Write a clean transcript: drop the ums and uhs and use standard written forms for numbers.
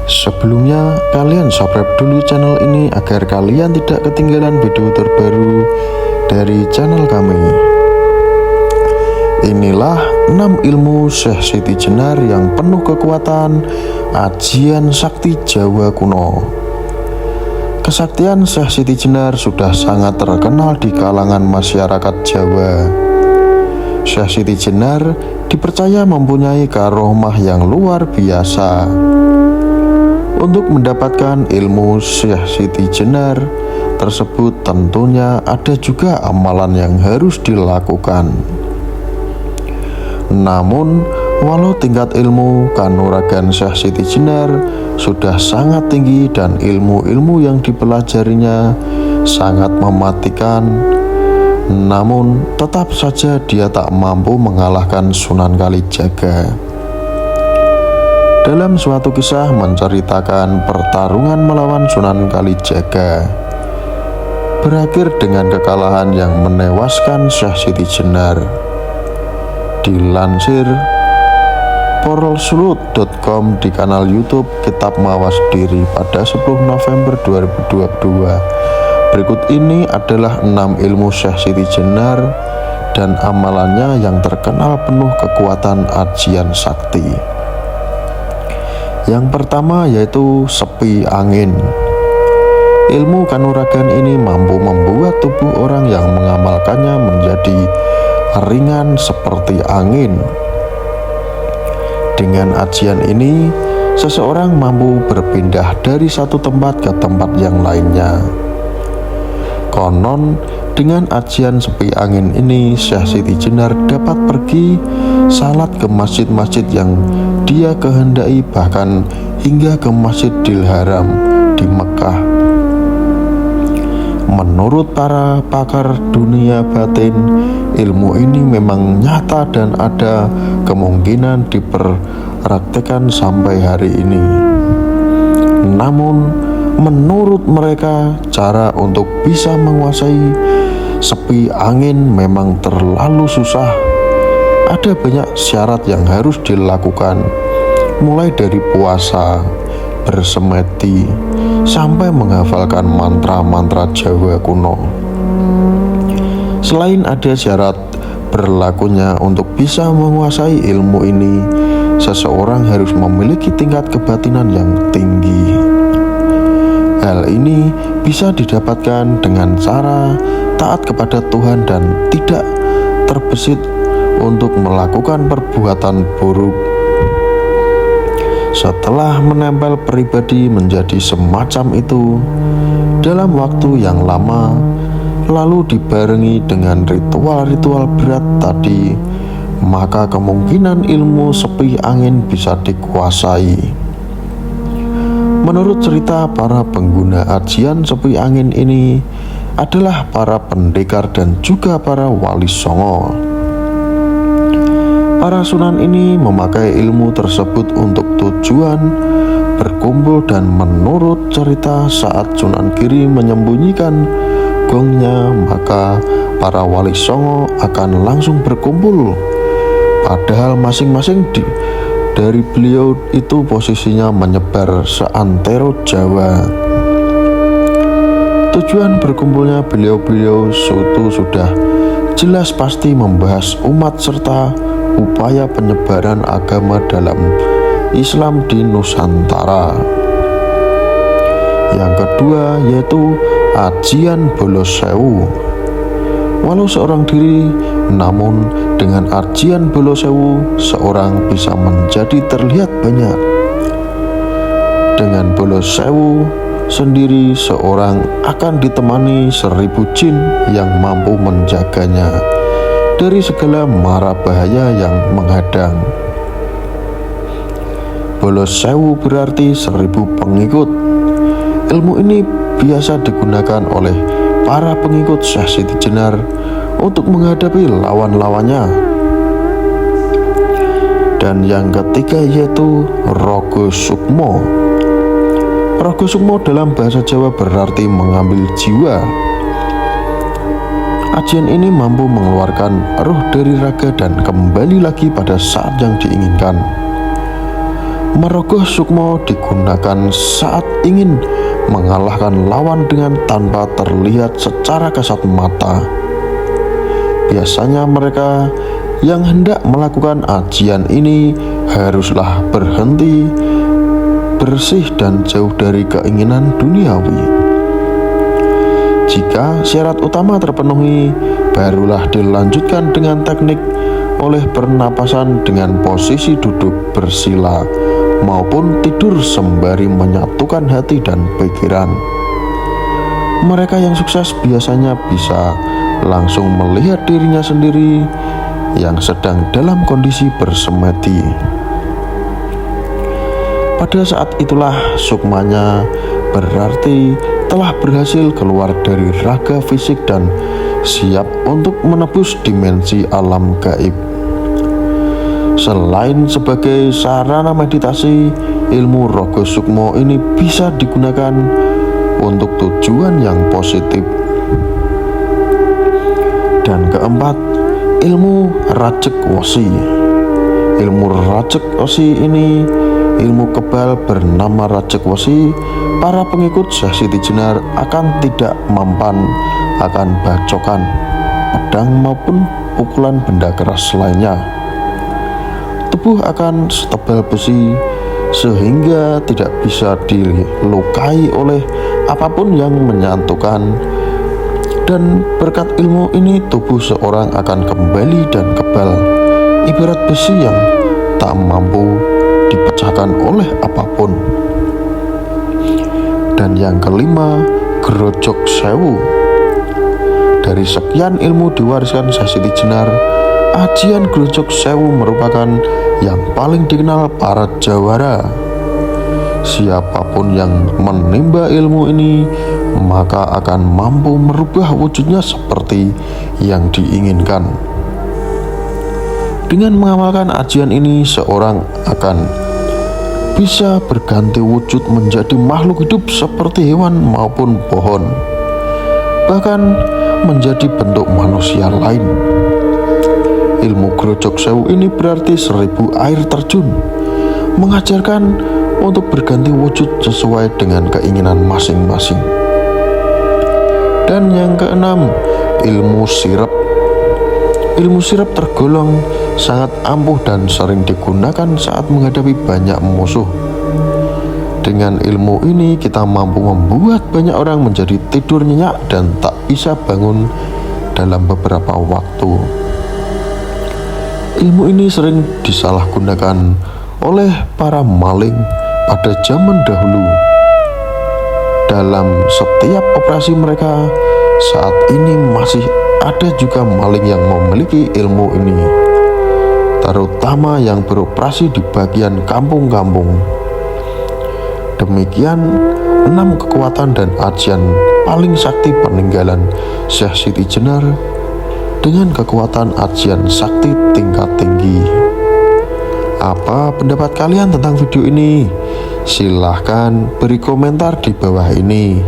Sebelumnya, kalian subscribe dulu channel ini agar kalian tidak ketinggalan video terbaru dari channel kami. Inilah 6 ilmu Syekh Siti Jenar yang penuh kekuatan ajian sakti Jawa kuno. Kesaktian Syekh Siti Jenar sudah sangat terkenal di kalangan masyarakat Jawa. Syekh Siti Jenar dipercaya mempunyai karomah yang luar biasa. Untuk mendapatkan ilmu Syekh Siti Jenar tersebut tentunya ada juga amalan yang harus dilakukan. Namun, walau tingkat ilmu kanuragan Syekh Siti Jenar sudah sangat tinggi dan ilmu-ilmu yang dipelajarinya sangat mematikan, namun tetap saja dia tak mampu mengalahkan Sunan Kalijaga. Dalam suatu kisah menceritakan pertarungan melawan Sunan Kalijaga berakhir dengan kekalahan yang menewaskan Syekh Siti Jenar. Dilansir poralsulut.com di kanal YouTube Kitab Mawas Diri pada 10 November 2022. Berikut ini adalah 6 ilmu Syekh Siti Jenar dan amalannya yang terkenal penuh kekuatan ajian sakti. Yang pertama yaitu sepi angin. Ilmu kanuragan ini mampu membuat tubuh orang yang mengamalkannya menjadi ringan seperti angin. Dengan ajian ini, seseorang mampu berpindah dari satu tempat ke tempat yang lainnya. Konon, dengan ajian sepi angin ini, Syekh Siti Jenar dapat pergi salat ke masjid-masjid yang dia kehendaki, bahkan hingga ke Masjidil Haram di Mekah. Menurut para pakar dunia batin, ilmu ini memang nyata dan ada kemungkinan dipraktekkan sampai hari ini. Namun, menurut mereka, cara untuk bisa menguasai sepi angin memang terlalu susah. Ada banyak syarat yang harus dilakukan, mulai dari puasa, bersemedi, sampai menghafalkan mantra-mantra Jawa kuno. Selain ada syarat berlakunya untuk bisa menguasai ilmu ini, seseorang harus memiliki tingkat kebatinan yang tinggi. Hal ini bisa didapatkan dengan cara taat kepada Tuhan dan tidak terbesit untuk melakukan perbuatan buruk. Setelah menempel pribadi menjadi semacam itu dalam waktu yang lama, lalu dibarengi dengan ritual-ritual berat tadi, maka kemungkinan ilmu sepi angin bisa dikuasai. Menurut cerita, para pengguna ajian sepi angin ini adalah para pendekar dan juga para wali songo. Para sunan ini memakai ilmu tersebut untuk tujuan berkumpul, dan menurut cerita saat Sunan Giri menyembunyikan gongnya, maka para wali songo akan langsung berkumpul, padahal masing-masing dari beliau itu posisinya menyebar seantero Jawa. Tujuan berkumpulnya beliau-beliau itu sudah jelas pasti membahas umat serta upaya penyebaran agama dalam Islam di Nusantara. Yang kedua yaitu ajian bolos sewu. Walau seorang diri, namun dengan ajian bolos sewu seorang bisa menjadi terlihat banyak. Dengan bolos sewu sendiri seorang akan ditemani 1000 jin yang mampu menjaganya dari segala mara bahaya yang menghadang. Bolos sewu berarti 1000 pengikut. Ilmu ini biasa digunakan oleh para pengikut Syekh Siti Jenar untuk menghadapi lawan-lawannya. Dan yang ketiga yaitu Rogo Sukmo. Rogo Sukmo dalam bahasa Jawa berarti mengambil jiwa Ajian ini mampu mengeluarkan roh dari raga dan kembali lagi pada saat yang diinginkan. Marogoh Sukmo digunakan saat ingin mengalahkan lawan dengan tanpa terlihat secara kasat mata. Biasanya mereka yang hendak melakukan ajian ini haruslah berhenti, bersih dan jauh dari keinginan duniawi. Jika syarat utama terpenuhi, barulah dilanjutkan dengan teknik oleh pernapasan dengan posisi duduk bersila maupun tidur sembari menyatukan hati dan pikiran. Mereka yang sukses biasanya bisa langsung melihat dirinya sendiri yang sedang dalam kondisi bersemedi. Pada saat itulah sukmanya berarti telah berhasil keluar dari raga fisik dan siap untuk menebus dimensi alam gaib. Selain sebagai sarana meditasi, ilmu Rogo Sukmo ini bisa digunakan untuk tujuan yang positif. Dan keempat, ilmu Rajek Wesi. Ilmu Rajek Wesi ini ilmu kebal bernama Rajek Wesi. Para pengikut Syekh Siti Jenar akan tidak mempan akan bacokan, pedang maupun pukulan benda keras lainnya. Tubuh akan setebal besi sehingga tidak bisa dilukai oleh apapun yang menyatukan. Dan berkat ilmu ini tubuh seorang akan kembali dan kebal, ibarat besi yang tak mampu dipecahkan oleh apapun. Dan yang kelima, Grojok Sewu. Dari sekian ilmu diwariskan Syekh Siti Jenar, ajian Grojok Sewu merupakan yang paling dikenal para jawara. Siapapun yang menimba ilmu ini maka akan mampu merubah wujudnya seperti yang diinginkan. Dengan mengamalkan ajian ini, seorang akan bisa berganti wujud menjadi makhluk hidup seperti hewan maupun pohon, bahkan menjadi bentuk manusia lain. Ilmu Grojok Sewu ini berarti 1000 air terjun, mengajarkan untuk berganti wujud sesuai dengan keinginan masing-masing. Dan yang keenam, ilmu sirep. Ilmu sirep tergolong sangat ampuh dan sering digunakan saat menghadapi banyak musuh. Dengan ilmu ini kita mampu membuat banyak orang menjadi tidur nyenyak dan tak bisa bangun dalam beberapa waktu. Ilmu ini sering disalahgunakan oleh para maling pada zaman dahulu. Dalam setiap operasi mereka saat ini masih ada juga maling yang memiliki ilmu ini, terutama yang beroperasi di bagian kampung-kampung. Demikian 6 kekuatan dan ajian paling sakti peninggalan Syekh Siti Jenar dengan kekuatan ajian sakti tingkat tinggi. Apa pendapat kalian tentang video ini? Silahkan beri komentar di bawah ini.